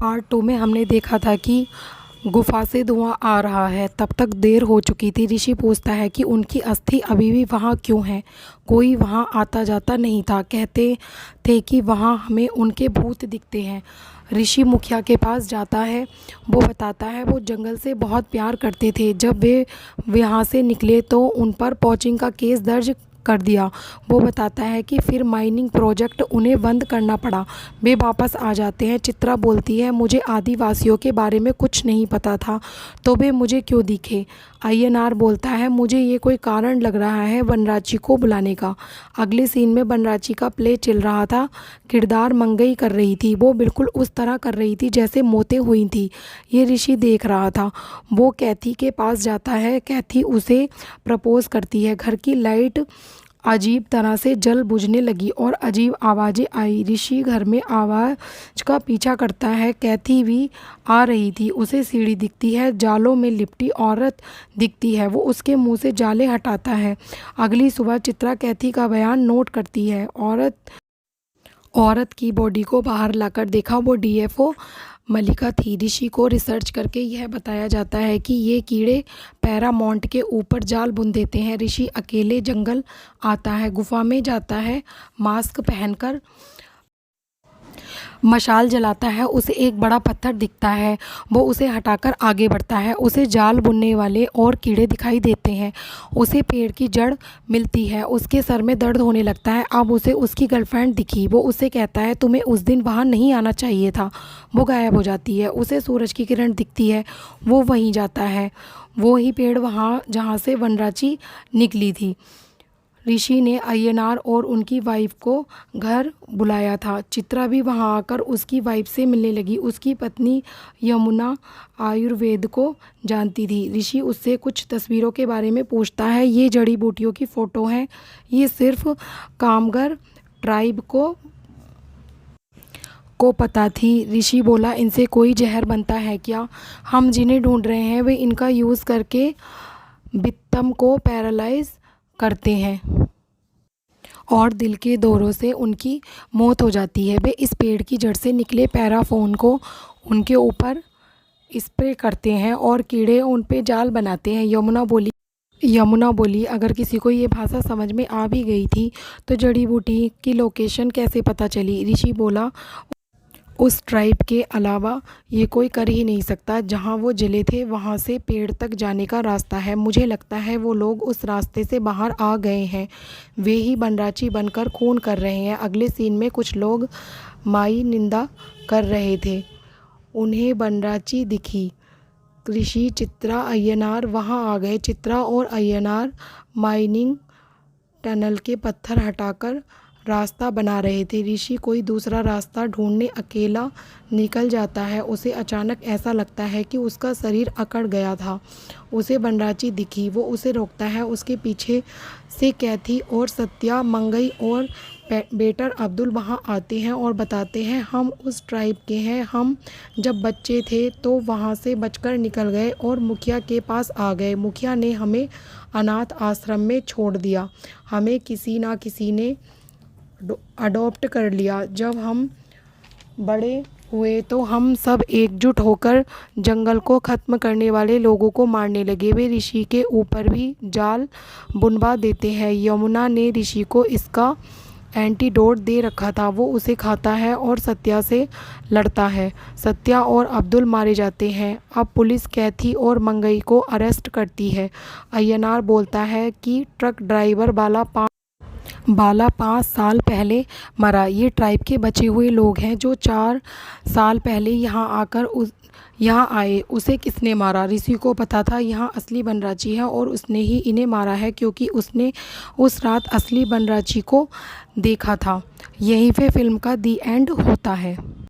Part 2 में हमने देखा था कि गुफा से धुआं आ रहा है। तब तक देर हो चुकी थी। ऋषि पूछता है कि उनकी अस्थि अभी भी वहाँ क्यों है। कोई वहाँ आता जाता नहीं था। कहते थे कि वहाँ हमें उनके भूत दिखते हैं। ऋषि मुखिया के पास जाता है। वो बताता है वो जंगल से बहुत प्यार करते थे। जब वे यहाँ से निकले तो उन पर पॉचिंग का केस दर्ज कर दिया। वो बताता है कि फिर माइनिंग प्रोजेक्ट उन्हें बंद करना पड़ा। वे वापस आ जाते हैं। चित्रा बोलती है मुझे आदिवासियों के बारे में कुछ नहीं पता था, तो वे मुझे क्यों दिखे। अय्यनार बोलता है मुझे ये कोई कारण लग रहा है वनराची को बुलाने का। अगले सीन में वनराची का प्ले चल रहा था। किरदार मंगई कर रही थी। वो बिल्कुल उस तरह कर रही थी जैसे मौतें हुई थी। ये ऋषि देख रहा था। वो कैथी के पास जाता है। कैथी उसे प्रपोज करती है। घर की लाइट अजीब तरह से जल बुझने लगी और अजीब आवाज़ें आई। ऋषि घर में आवाज़ का पीछा करता है। कैथी भी आ रही थी। उसे सीढ़ी दिखती है। जालों में लिपटी औरत दिखती है। वो उसके मुंह से जाले हटाता है। अगली सुबह चित्रा कैथी का बयान नोट करती है। औरत की बॉडी को बाहर लाकर देखा। वो डीएफओ मलिका थी। ऋषि को रिसर्च करके यह बताया जाता है कि ये कीड़े पैरामाउंट के ऊपर जाल बुन देते हैं। ऋषि अकेले जंगल आता है। गुफा में जाता है। मास्क पहनकर मशाल जलाता है। उसे एक बड़ा पत्थर दिखता है। वो उसे हटाकर आगे बढ़ता है। उसे जाल बुनने वाले और कीड़े दिखाई देते हैं। उसे पेड़ की जड़ मिलती है। उसके सर में दर्द होने लगता है। अब उसे उसकी गर्लफ्रेंड दिखी। वो उसे कहता है तुम्हें उस दिन वहाँ नहीं आना चाहिए था। वो गायब हो जाती है। उसे सूरज की किरण दिखती है। वो वहीं जाता है। वो ही पेड़ वहाँ जहाँ से वनराची निकली थी। ऋषि ने अय्यनार और उनकी वाइफ को घर बुलाया था। चित्रा भी वहां आकर उसकी वाइफ से मिलने लगी। उसकी पत्नी यमुना आयुर्वेद को जानती थी। ऋषि उससे कुछ तस्वीरों के बारे में पूछता है। ये जड़ी बूटियों की फ़ोटो हैं। ये सिर्फ कामगर ट्राइब को पता थी। ऋषि बोला इनसे कोई जहर बनता है क्या? हम जिन्हें ढूंढ रहे हैं वे इनका यूज़ करके बित्तम को पैरालाइज करते हैं और दिल के दौरों से उनकी मौत हो जाती है। वे इस पेड़ की जड़ से निकले पैराफोन को उनके ऊपर स्प्रे करते हैं और कीड़े उन पे जाल बनाते हैं। यमुना बोली अगर किसी को ये भाषा समझ में आ भी गई थी तो जड़ी बूटी की लोकेशन कैसे पता चली? ऋषि बोला उस ट्राइब के अलावा ये कोई कर ही नहीं सकता। जहाँ वो जले थे वहाँ से पेड़ तक जाने का रास्ता है। मुझे लगता है वो लोग उस रास्ते से बाहर आ गए हैं। वे ही वनराची बनकर खून कर रहे हैं। अगले सीन में कुछ लोग माई निंदा कर रहे थे। उन्हें वनराची दिखी। ऋषि चित्रा अय्यनार वहाँ आ गए। चित्रा और अय्यनार माइनिंग टनल के पत्थर हटाकर रास्ता बना रहे थे। ऋषि कोई दूसरा रास्ता ढूंढने अकेला निकल जाता है। उसे अचानक ऐसा लगता है कि उसका शरीर अकड़ गया था। उसे वनराची दिखी। वो उसे रोकता है। उसके पीछे से कैथी और सत्या, मंगई और बेटर अब्दुल वहाँ आते हैं और बताते हैं हम उस ट्राइब के हैं। हम जब बच्चे थे तो वहाँ से बचकर निकल गए और मुखिया के पास आ गए। मुखिया ने हमें अनाथ आश्रम में छोड़ दिया। हमें किसी ना किसी ने अडॉप्ट कर लिया। जब हम बड़े हुए तो हम सब एकजुट होकर जंगल को ख़त्म करने वाले लोगों को मारने लगे। वे ऋषि के ऊपर भी जाल बुनवा देते हैं। यमुना ने ऋषि को इसका एंटीडोट दे रखा था। वो उसे खाता है और सत्या से लड़ता है। सत्या और अब्दुल मारे जाते हैं। अब पुलिस कैथी और मंगई को अरेस्ट करती है। अय्यनार बोलता है कि ट्रक ड्राइवर बाला 5 साल पहले मरा। ये ट्राइब के बचे हुए लोग हैं जो 4 साल पहले यहाँ आए। उसे किसने मारा? ऋषि को पता था यहाँ असली वनराची है और उसने ही इन्हें मारा है क्योंकि उसने उस रात असली वनराची को देखा था। यहीं पे फिल्म का दी एंड होता है।